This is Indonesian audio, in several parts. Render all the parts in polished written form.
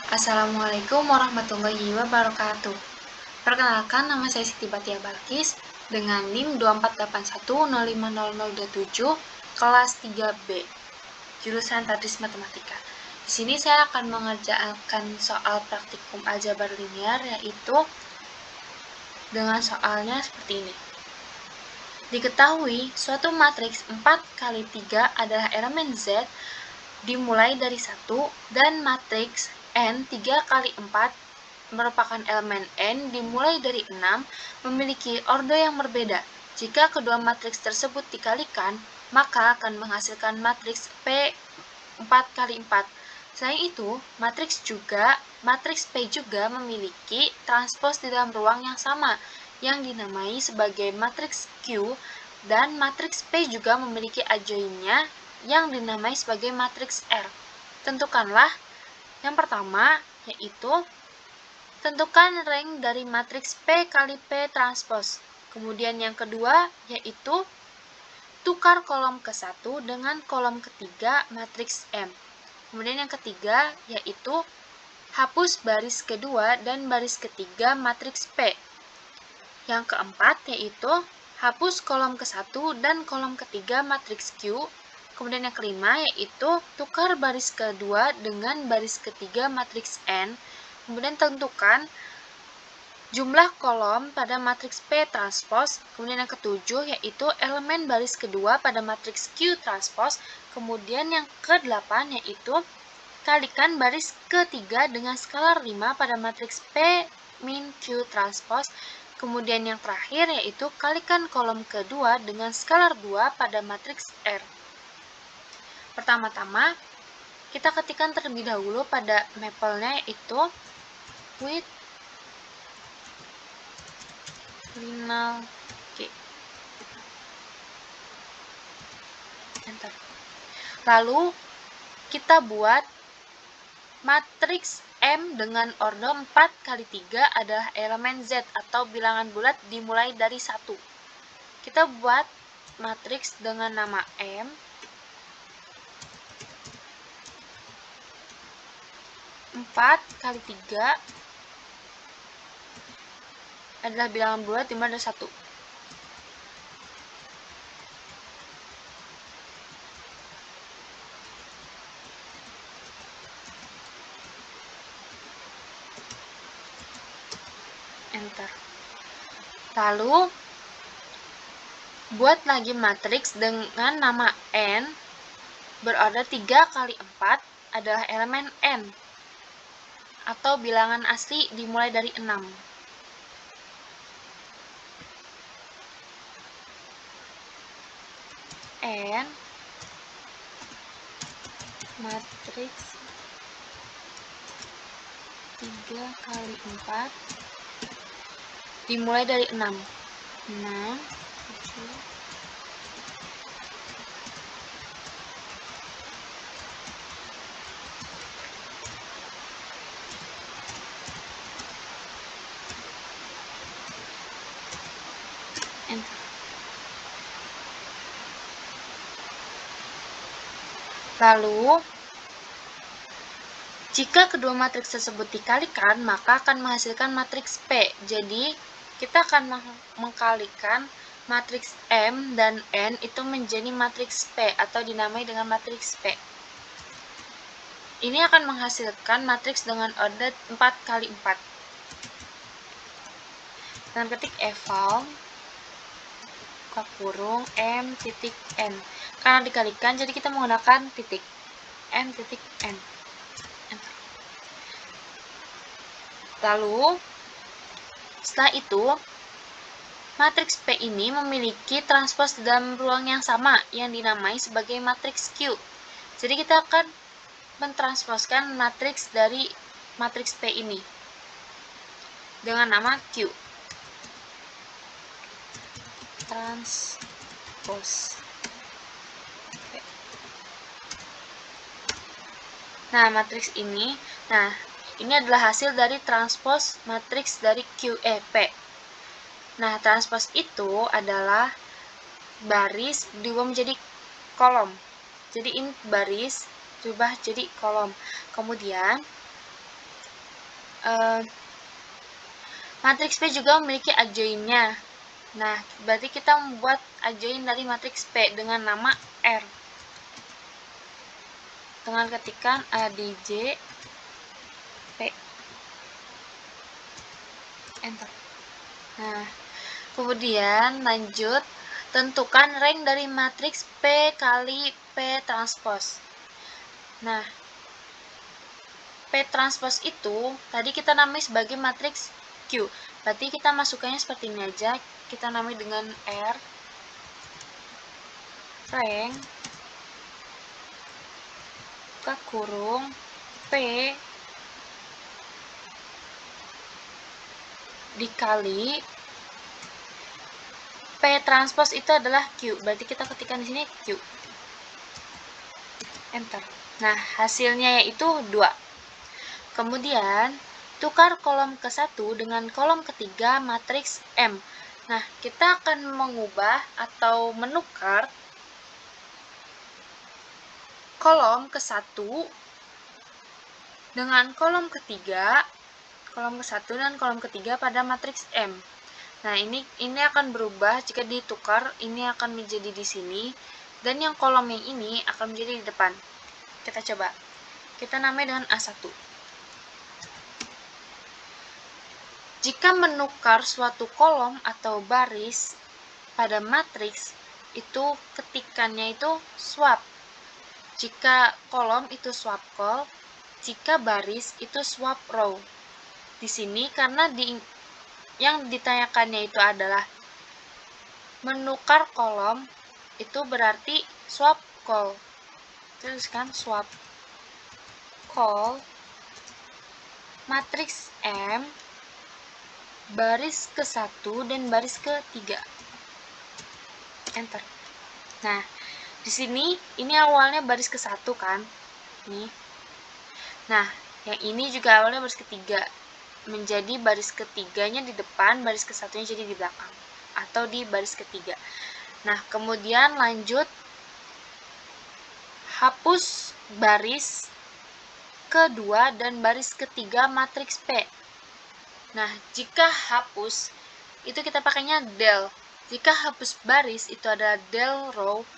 Assalamualaikum warahmatullahi wabarakatuh. Perkenalkan, nama saya Siti Batia Balkis dengan NIM 2481050027 kelas 3B, jurusan Tadris Matematika. Di sini saya akan mengerjakan soal praktikum aljabar linear, yaitu dengan soalnya seperti ini. Diketahui suatu matriks 4x3 adalah elemen Z dimulai dari 1 dan matriks N 3x4 merupakan elemen N dimulai dari 6 memiliki orde yang berbeda. Jika kedua matriks tersebut dikalikan, maka akan menghasilkan matriks P 4x4. Selain itu, matriks P juga memiliki transpos di dalam ruang yang sama, yang dinamai sebagai matriks Q, dan matriks P juga memiliki adjoinnya yang dinamai sebagai matriks R. Tentukanlah yang pertama, yaitu tentukan rank dari matriks P kali P transpos. Kemudian yang kedua, yaitu tukar kolom ke-1 dengan kolom ketiga matriks M. Kemudian yang ketiga, yaitu hapus baris kedua dan baris ketiga matriks P. Yang keempat, yaitu hapus kolom ke-1 dan kolom ketiga matriks Q. Kemudian yang kelima, yaitu tukar baris kedua dengan baris ketiga matriks N. Kemudian tentukan jumlah kolom pada matriks P transpos. Kemudian yang ketujuh, yaitu elemen baris kedua pada matriks Q transpos. Kemudian yang kedelapan, yaitu kalikan baris ketiga dengan skalar 5 pada matriks P min Q transpos. Kemudian yang terakhir, yaitu kalikan kolom kedua dengan skalar 2 pada matriks R. Pertama-tama, kita ketikkan terlebih dahulu pada mapelnya, yaitu with final K. Enter. Lalu kita buat matriks M dengan orde 4x3 adalah elemen Z atau bilangan bulat dimulai dari 1. Kita buat matriks dengan nama M 4x3 adalah bilangan bulat dimulai dari 1. Enter. Lalu buat lagi matriks dengan nama N berorde 3x4 adalah elemen N atau bilangan asli dimulai dari 6. N matriks 3x4 dimulai dari 6. 6, 7, enter. Lalu, jika kedua matriks tersebut dikalikan, maka akan menghasilkan matriks P. Jadi, kita akan mengkalikan matriks M dan N itu menjadi matriks P atau dinamai dengan matriks P. Ini akan menghasilkan matriks dengan orde 4x4. Dengan ketik eval buka kurung M titik N. Karena dikalikan, jadi kita menggunakan titik M titik N. Enter. Lalu, setelah itu, matriks P ini memiliki transpos di dalam ruang yang sama yang dinamai sebagai matriks Q. Jadi kita akan mentransposkan matriks dari matriks P ini dengan nama Q. Transpos. Nah, matriks ini, ini adalah hasil dari transpos matriks dari P. Nah, transpos itu adalah baris diubah menjadi kolom. Jadi ini baris diubah jadi kolom. Kemudian Matriks P juga memiliki adjoinnya. Nah, berarti kita membuat adjoin dari matriks P dengan nama R. Dengan ketikan ADJ P. Enter. Nah, kemudian lanjut, tentukan rank dari matriks P kali P transpose. Nah, P transpose itu tadi kita namai sebagai matriks Q. Berarti kita masukkannya seperti ini aja. Kita namai dengan R rank buka kurung P dikali P transpose itu adalah Q. Berarti kita ketikkan di sini Q. Enter. Nah, hasilnya yaitu 2. Kemudian, tukar kolom ke-1 dengan kolom ketiga matriks M. Nah, kita akan mengubah atau menukar kolom ke-1 dengan kolom ketiga, kolom ke-1 dan kolom ketiga pada matriks M. Nah, ini akan berubah jika ditukar, ini akan menjadi di sini, dan yang kolom yang ini akan menjadi di depan. Kita coba. Kita namai dengan A1. Jika menukar suatu kolom atau baris pada matriks, itu ketikannya itu swap. Jika kolom itu swap col, jika baris itu swap row. Di sini karena yang ditanyakannya itu adalah menukar kolom, itu berarti swap col. Tuliskan swap col matriks M baris ke-1 dan baris ke-3. Enter. Nah, di sini ini awalnya baris ke-1 kan? Nih. Nah, yang ini juga awalnya baris ke-3. Menjadi baris ketiganya di depan, baris ke-1-nya jadi di belakang atau di baris ke-3. Nah, kemudian lanjut hapus baris kedua dan baris ketiga matriks P. Nah, jika hapus itu kita pakainya del. Jika hapus baris itu ada del row.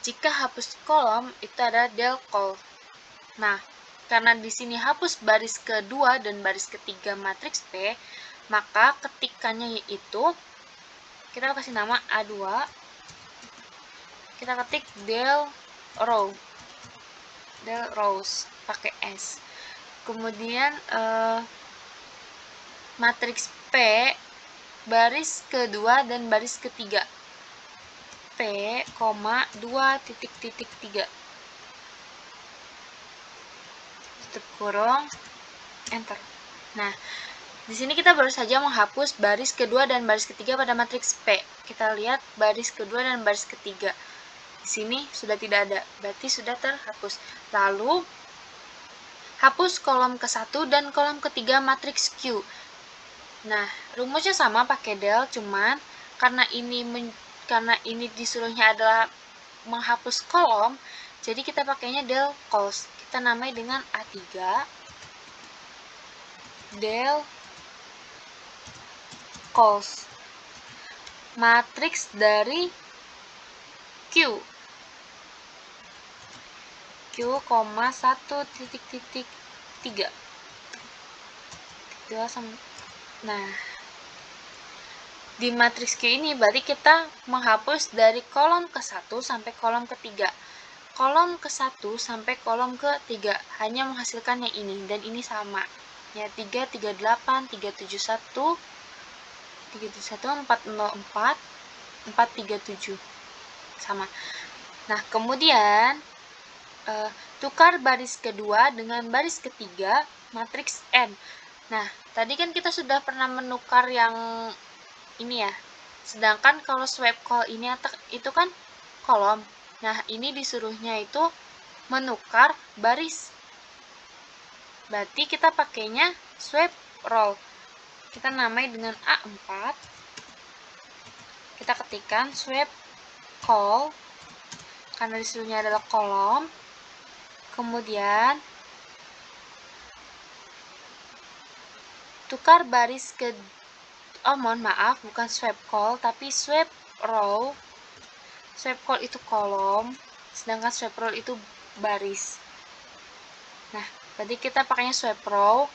Jika hapus kolom itu ada del col. Nah, karena di sini hapus baris kedua dan baris ketiga matriks P, maka ketikannya yaitu kita kasih nama A2. Kita ketik del row. Del rows pakai S. Kemudian matriks P baris kedua dan baris ketiga. P, 2,3. Tutup kurung, enter. Nah, di sini kita baru saja menghapus baris kedua dan baris ketiga pada matriks P. Kita lihat baris kedua dan baris ketiga. Di sini sudah tidak ada, berarti sudah terhapus. Lalu, hapus kolom ke-1 dan kolom ketiga matriks Q. Nah, rumusnya sama pakai del, cuman karena ini disuruhnya adalah menghapus kolom, jadi kita pakainya del cols. Kita namai dengan A3 del cols matriks dari Q 1,3. Nah, di matriks Q ini berarti kita menghapus dari kolom ke-1 sampai kolom ke-3. Kolom ke-1 sampai kolom ke-3 hanya menghasilkan yang ini, dan ini sama. Ya, 338, 371, 404, 437. Sama. Nah, kemudian tukar baris kedua dengan baris ketiga matriks N. Nah, tadi kan kita sudah pernah menukar yang ini ya. Sedangkan kalau swap call ini itu kan kolom. Nah, ini disuruhnya itu menukar baris. Berarti kita pakainya swap roll. Kita namai dengan A4. Kita ketikkan swap call karena disuruhnya adalah kolom. Kemudian tukar baris ke mohon maaf, bukan swap call tapi swap row. Swap call itu kolom, sedangkan swap row itu baris. Nah, berarti kita pakainya swap row,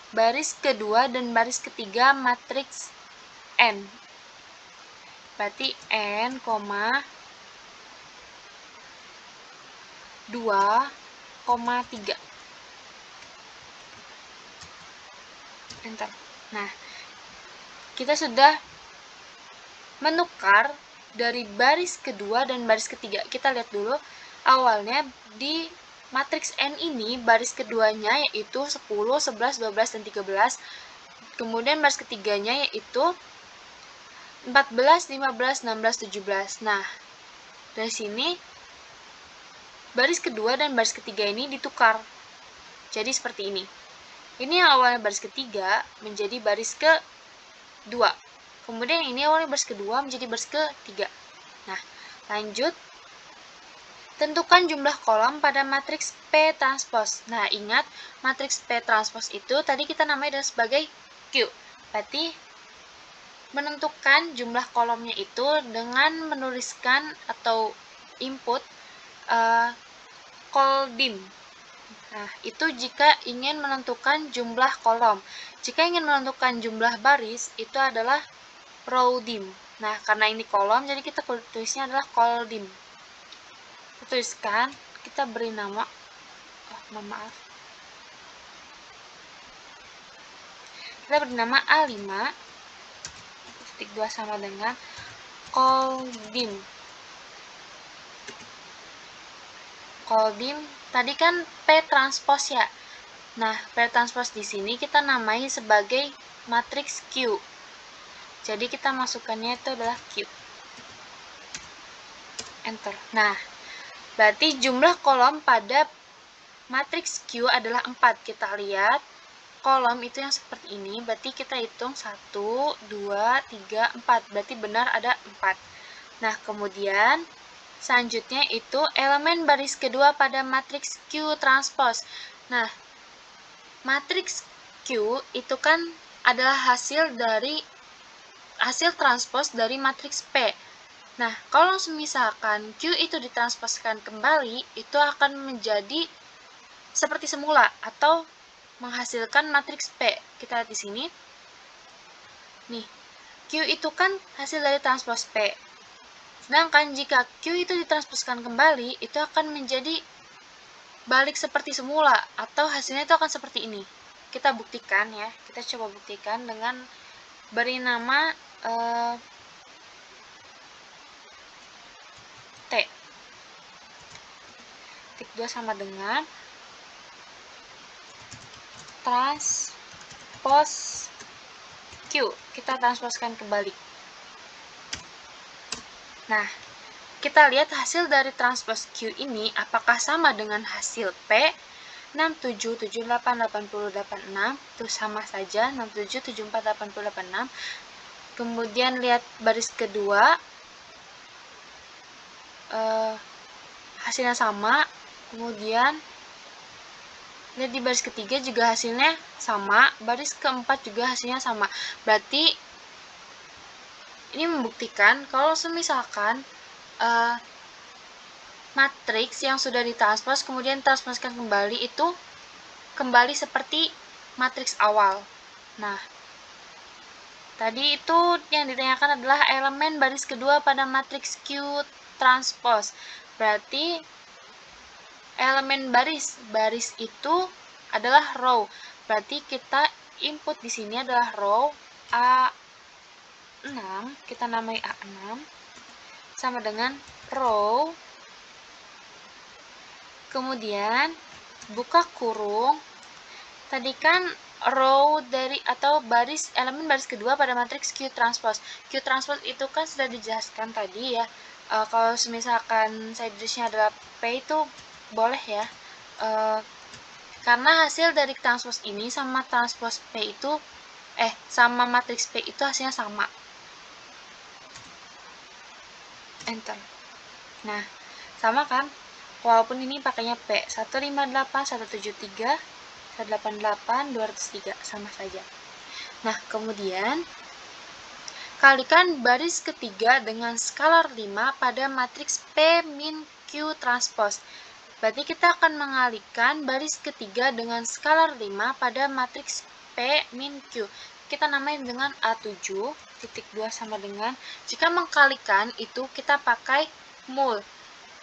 baris kedua dan baris ketiga matriks N. Berarti N, 2,3. Enter. Nah, kita sudah menukar dari baris kedua dan baris ketiga. Kita lihat dulu, awalnya di matriks N ini baris keduanya yaitu 10, 11, 12, dan 13. Kemudian baris ketiganya yaitu 14, 15, 16, 17. Nah, dari sini baris kedua dan baris ketiga ini ditukar. Jadi seperti ini. Ini yang awalnya baris ketiga menjadi baris kedua. Kemudian ini awalnya baris kedua menjadi baris ketiga. Nah, lanjut. Tentukan jumlah kolom pada matriks P transpose. Nah, ingat matriks P transpose itu tadi kita namai sebagai Q. Berarti menentukan jumlah kolomnya itu dengan menuliskan atau input coldim. Nah, itu jika ingin menentukan jumlah kolom. Jika ingin menentukan jumlah baris, itu adalah rowdim. Nah, karena ini kolom, jadi kita tulisnya adalah coldim. Kita tuliskan, kita beri nama, maaf. Kita beri nama A5, titik 2 sama dengan coldim. Coldim, tadi kan P transpose ya. Nah, P transpose di sini kita namai sebagai matriks Q. Jadi kita masukkannya itu adalah Q. Enter. Nah, berarti jumlah kolom pada matriks Q adalah 4. Kita lihat kolom itu yang seperti ini, berarti kita hitung 1, 2, 3, 4. Berarti benar ada 4. Nah, kemudian selanjutnya itu elemen baris kedua pada matriks Q transpose. Nah, matriks Q itu kan adalah hasil transpose dari matriks P. Nah, kalau misalkan Q itu ditransposkan kembali, itu akan menjadi seperti semula atau menghasilkan matriks P. Kita lihat di sini. Nih, Q itu kan hasil dari transpose P. Sedangkan jika Q itu ditransposkan kembali, itu akan menjadi balik seperti semula, atau hasilnya itu akan seperti ini. Kita buktikan ya, kita coba buktikan dengan beri nama T. Titik 2 sama dengan transpose Q. Kita transposkan kembali. Nah, kita lihat hasil dari transpose Q ini apakah sama dengan hasil P. 67, 78, 80, 86 itu sama saja, 67, 74, 80, 86. Kemudian lihat baris kedua, hasilnya sama. Kemudian lihat di baris ketiga juga hasilnya sama, baris keempat juga hasilnya sama. Berarti ini membuktikan kalau semisalkan matriks yang sudah ditranspose kemudian transposkan kembali itu kembali seperti matriks awal. Nah, tadi itu yang ditanyakan adalah elemen baris kedua pada matriks Q transpose. Berarti elemen baris itu adalah row. Berarti kita input di sini adalah row A6, kita namai A6 sama dengan row. Kemudian buka kurung. Tadi kan row dari atau elemen baris kedua pada matriks Q transpose. Q transpose itu kan sudah dijelaskan tadi ya. Kalau misalkan side disknya adalah P itu boleh ya. Karena hasil dari transpose ini sama transpose P itu sama matriks P itu hasilnya sama. Enter. Nah, sama kan? Walaupun ini pakainya P 158, 173, 188, 203 sama saja. Nah, kemudian kalikan baris ketiga dengan skalar 5 pada matriks P min Q transpose. Berarti kita akan mengalihkan baris ketiga dengan skalar 5 pada matriks P min Q. Kita namain dengan A7, titik 2 sama dengan, jika mengkalikan itu kita pakai mul.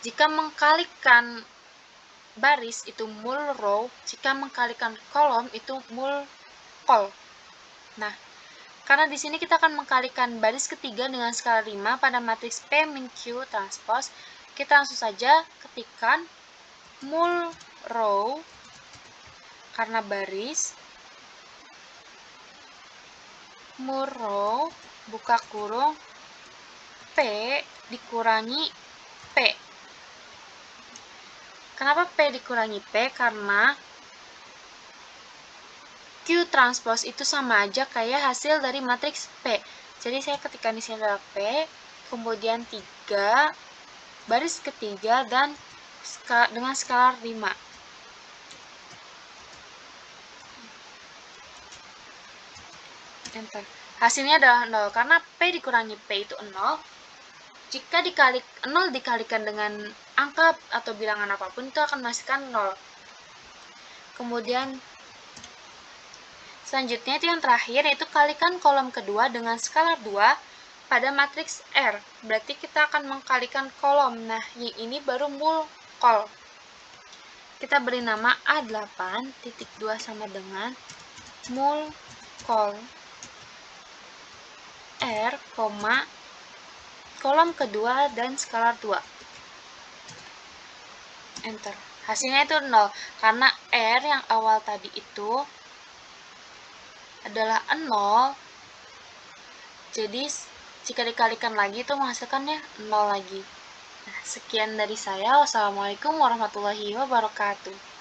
Jika mengkalikan baris itu mul row, jika mengkalikan kolom itu mul kol. Nah, karena di sini kita akan mengkalikan baris ketiga dengan skala 5 pada matriks P min Q transpose, kita langsung saja ketikkan mul row karena baris, mul row buka kurung P dikurangi P. Kenapa P dikurangi P? Karena Q transpose itu sama aja kayak hasil dari matriks P. Jadi saya ketikkan di sini adalah P, kemudian 3, baris ketiga, dan dengan skalar 5. Enter. Hasilnya adalah 0, karena P dikurangi P itu 0. Jika 0 dikalikan dengan angka atau bilangan apapun, itu akan menghasilkan 0. Kemudian selanjutnya itu yang terakhir, yaitu kalikan kolom kedua dengan skalar 2 pada matriks R. Berarti kita akan mengkalikan kolom. Nah, yang ini baru mul kol. Kita beri nama A8, titik 2 sama dengan mul kol R, kolom kedua dan skalar 2. Enter. Hasilnya itu 0, karena R yang awal tadi itu adalah 0, jadi jika dikalikan lagi itu menghasilkannya 0 lagi. Nah, sekian dari saya. Wassalamualaikum warahmatullahi wabarakatuh.